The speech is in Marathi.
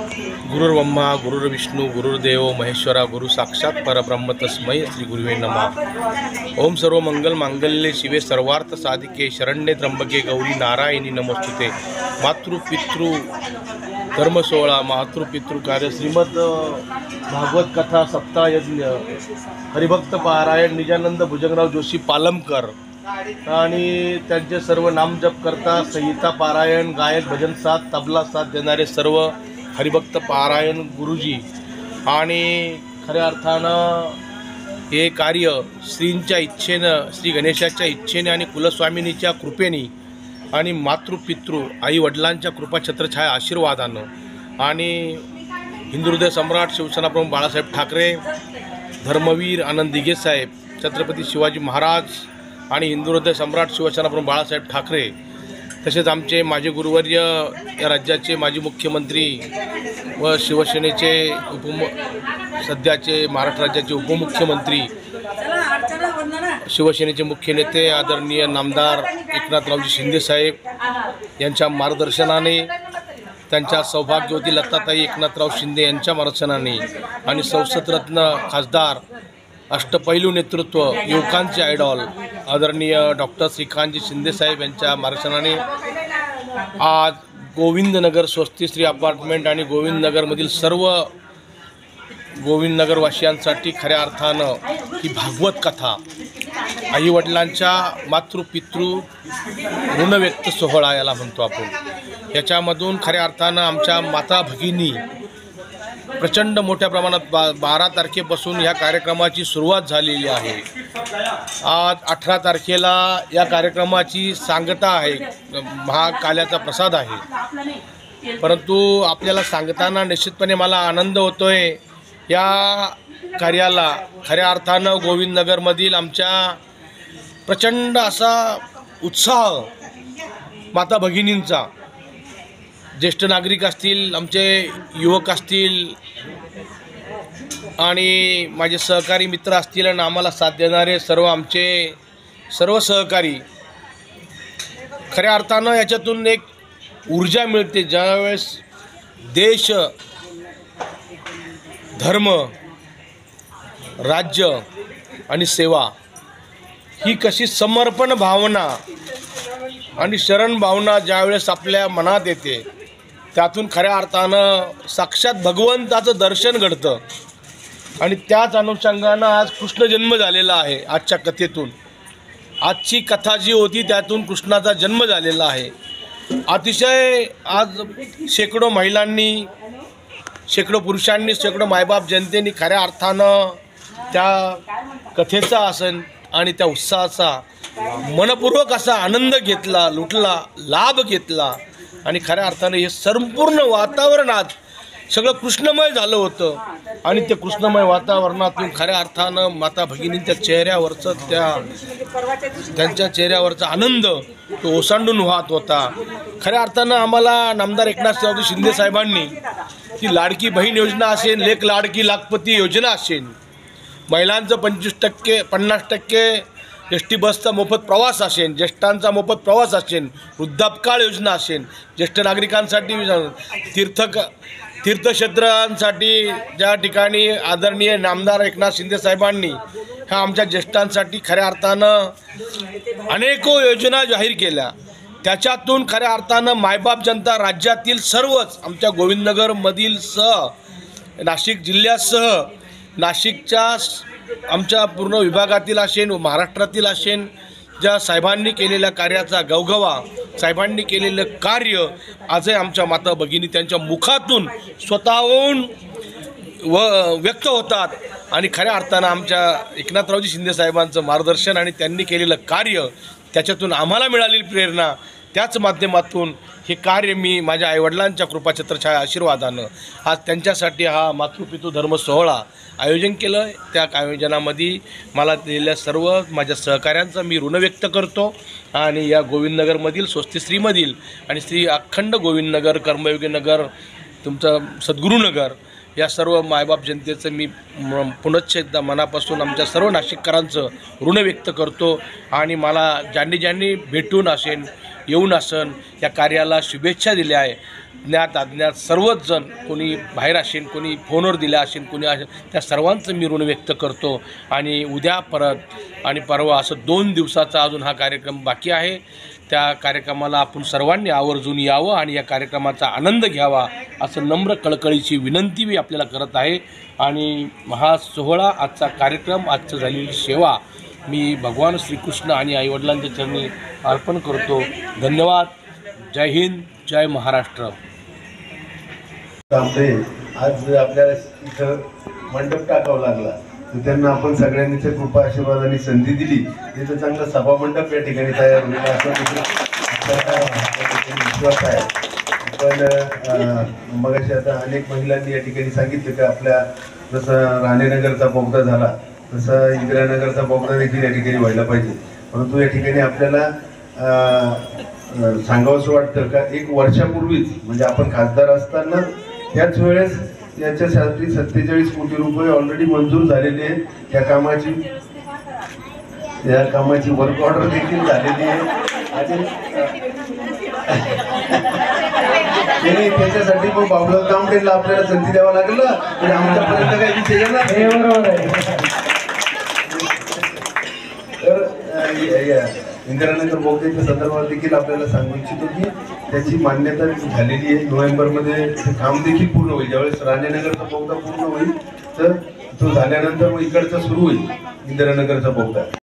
गुरुर्ब्रह्मा गुरुर्विष्णू गुरुर्देव महेश्वरा गुरु साक्षात परब्रह्म तस्मै श्री गुरुवे नमः। ओम सर्व मंगल मांगल्ये शिवे सर्वार्थ साधिके शरण्ये त्र्यंबके गौरी नारायणी नमोस्तुते। मातृपितृ धर्म सोहळा मातृपितृ कार्य श्रीमद भागवत कथा सप्ताह यज्ञ हरिभक्त पारायण निजानंद भुजंगराव जोशी पालमकर आणि त्यांचे सर्व नामजप करता संहिता पारायण गायक भजन साथ तबला साथ देणारे सर्व हरिभक्त पारायण गुरुजी आणि खऱ्या अर्थानं हे कार्य श्रींच्या इच्छेनं श्री गणेशाच्या इच्छेने आणि कुलस्वामिनीच्या कृपेने आणि मातृपितृ आई वडिलांच्या कृपा छत्रछाया आशीर्वादानं आणि हिंदू हृदय सम्राट शिवसेना प्रमुख बाळासाहेब ठाकरे धर्मवीर आनंद दिघे साहेब छत्रपती शिवाजी महाराज आणि हिंदू हृदय सम्राट शिवसेना प्रमुख बाळासाहेब ठाकरे तसेच आमचे माजी गुरुवर्य या राज्याचे माजी मुख्यमंत्री व शिवसेनेचे सध्याचे महाराष्ट्र राज्याचे उपमुख्यमंत्री शिवसेनेचे मुख्य नेते आदरणीय नामदार एकनाथरावजी शिंदे साहेब यांच्या मार्गदर्शनाने त्यांच्या सौभाग्यवती लताताई एकनाथराव शिंदे यांच्या मार्गदर्शनाने आणि संसदरत्न खासदार अष्टपैलू नेतृत्व युवकांचे आयडॉल आदरणीय डॉक्टर श्रीकांतजी शिंदे साहेब यांच्या मार्गदर्शनाने आज गोविंदनगर स्वस्तिश्री अपार्टमेंट आणि गोविंदनगरमधील सर्व गोविंदनगरवासियांसाठी खऱ्या अर्थानं ही भागवत कथा आई वडिलांच्या मातृपितृ ऋणव्यक्त सोहळा याला म्हणतो आपण। याच्यामधून खऱ्या अर्थानं आमच्या माता भगिनी प्रचंड मोठ्या प्रमाणात 12 तारखेपासून या कार्यक्रमाची सुरुवात झालेली आहे। आज 18 तारखेला या कार्यक्रमाची सांगता आहे, महाकाल्याचा प्रसाद आहे। परंतु आपल्याला सांगताना निश्चितपणे मला आनंद होतोय या कार्याला खऱ्या अर्थानं गोविंदनगरमधील आमच्या प्रचंड असा उत्साह माता भगिनींचा, ज्येष्ठ नागरिक असतील, आमचे युवक असतील आणि माझे सहकारी मित्र असतील आणि आम्हाला साथ देणारे सर्व आमचे सर्व सहकारी, खऱ्या अर्थानं याच्यातून एक ऊर्जा मिळते ज्यावेळेस देश धर्म राज्य आणि सेवा ही कशी समर्पण भावना आणि शरण भावना ज्यावेळेस आपल्या मनात येते त्यातून खऱ्या अर्थानं साक्षात भगवंताचं दर्शन घडतं आणि त्याच अनुषंगानं आज कृष्ण जन्म झालेला आहे। आजच्या कथेतून आजची कथा जी होती त्यातून कृष्णाचा जन्म झालेला आहे। अतिशय आज शेकडो महिलांनी, शेकडो पुरुषांनी, शेकडो मायबाप जनतेने खऱ्या अर्थानं त्या कथेचा असन आणि त्या उत्साहाचा मनपूर्वक असा आनंद घेतला, लुटला, लाभ घेतला आणि खऱ्या अर्थाने हे संपूर्ण वातावरण आज सगळं कृष्णमय झालं होतं आणि ते कृष्णमय वातावरणातून खऱ्या अर्थानं माता भगिनींच्या चेहऱ्यावरचं त्यांच्या चेहऱ्यावरचा आनंद तो ओसांडून वाहत होता। खऱ्या अर्थानं आम्हाला नामदार एकनाथरावजी शिंदे साहेबांनी ती लाडकी बहीण योजना असेल, लेक लाडकी लाखपती योजना असेल, महिलांचं 25% 50% एस टी बसचा मोफत प्रवास असेल, ज्येष्ठांचा मोफत प्रवास असेल, वृद्धापकाळ योजना असेल, ज्येष्ठ नागरिकांसाठी तीर्थक्षेत्रांसाठी ज्या ठिकाणी आदरणीय नामदार एकनाथ शिंदे साहेबांनी ह्या आमच्या ज्येष्ठांसाठी खऱ्या अर्थानं अनेको योजना जाहीर केल्या। त्याच्यातून खऱ्या अर्थानं मायबाप जनता राज्यातील सर्वच आमच्या गोविंदनगरमधील नाशिक जिल्ह्यासह नाशिकच्या आमच्या पूर्ण विभागातील असेल, महाराष्ट्रातील असेल, ज्या साहेबांनी केलेल्या कार्याचा गवगवा, साहेबांनी केलेलं कार्य आजही आमच्या माता भगिनी त्यांच्या मुखातून स्वतःहून व्यक्त होतात आणि खऱ्या अर्थानं आमच्या एकनाथरावजी शिंदे साहेबांचं मार्गदर्शन आणि त्यांनी केलेलं कार्य त्याच्यातून आम्हाला मिळालेली प्रेरणा, त्याच माध्यमातून हे कार्य मी माझ्या आईवडिलांच्या कृपाछत्रछाया आशीर्वादानं आज त्यांच्यासाठी हा मातृपितृ धर्म सोहळा आयोजन केलं आहे। त्या आयोजनामध्ये मला दिलेल्या सर्व माझ्या सहकाऱ्यांचा मी ऋण व्यक्त करतो आणि या गोविंदनगरमधील स्वस्तिश्रीमधील आणि श्री अखंड गोविंदनगर कर्मयोगी नगर तुमचं सद्गुरुनगर या सर्व मायबाप जनतेचं मी पुनश्च एकदा मनापासून आमच्या सर्व नाशिककरांचं ऋण व्यक्त करतो आणि मला ज्यांनी भेटून असेल येऊन असन या कार्याला शुभेच्छा दिल्या आहे। ज्ञात अज्ञात सर्वच जण, कोणी बाहेर असेल, कोणी फोनवर दिला असेल, कोणी असेल, त्या सर्वांचं मी ऋण व्यक्त करतो. आणि उद्या परत आणि परवा असं 2 दिवसाचा अजून हा कार्यक्रम बाकी आहे. त्या कार्यक्रमाला आपण सर्वांनी आवर्जून यावं आणि या कार्यक्रमाचा आनंद घ्यावा असं नम्र कळकळीची विनंती मी आपल्याला करत आहे. आणि हा सोहळा, आजचा कार्यक्रम, आजचं झालेली सेवा मी भगवान श्रीकृष्ण आणि आईवडिलांच्या चरणी अर्पण करतो. धन्यवाद. जय हिंद, जय महाराष्ट्र. आज आपल्याला इथं मंडप टाकावा लागला, तर त्यांना आपण सगळ्यांनी ते कृपा आशीर्वादाने संधी दिली. तिथं चांगला सभा मंडप या ठिकाणी तयार होईल असं विश्वास आहे. पण मगाशी आता अनेक महिलांनी या ठिकाणी सांगितलं की आपल्या जसं राणेनगरचा बोगदा झाला तसं इंदिरानगरचा बोगदा देखील या ठिकाणी व्हायला पाहिजे. परंतु या ठिकाणी आपल्याला सांगावंसं वाटतं का 1 वर्षापूर्वीच म्हणजे आपण खासदार असताना त्याच वेळेस याच्यासाठी 47 कोटी रुपये ऑलरेडी मंजूर झालेले आहेत. त्या कामाची वर्क ऑर्डर देखील झालेली आहे. आणि त्याच्यासाठी मग बाबूराव तांबडेला आपल्याला संधी द्यावा लागेल ना, पण आमच्यापर्यंत काही विषय नाही. बरोबर आहे. तर इंदिरानगर बोगद्याच्या संदर्भात देखील आपल्याला सांगू इच्छितो की त्याची मान्यता झालेली आहे. नोव्हेंबरमध्ये काम देखील पूर्ण होईल. ज्यावेळेस राणेनगरचा बोगदा पूर्ण होईल तर तो झाल्यानंतर मग इकडचा सुरू होईल इंदिरानगरचा बोगदा.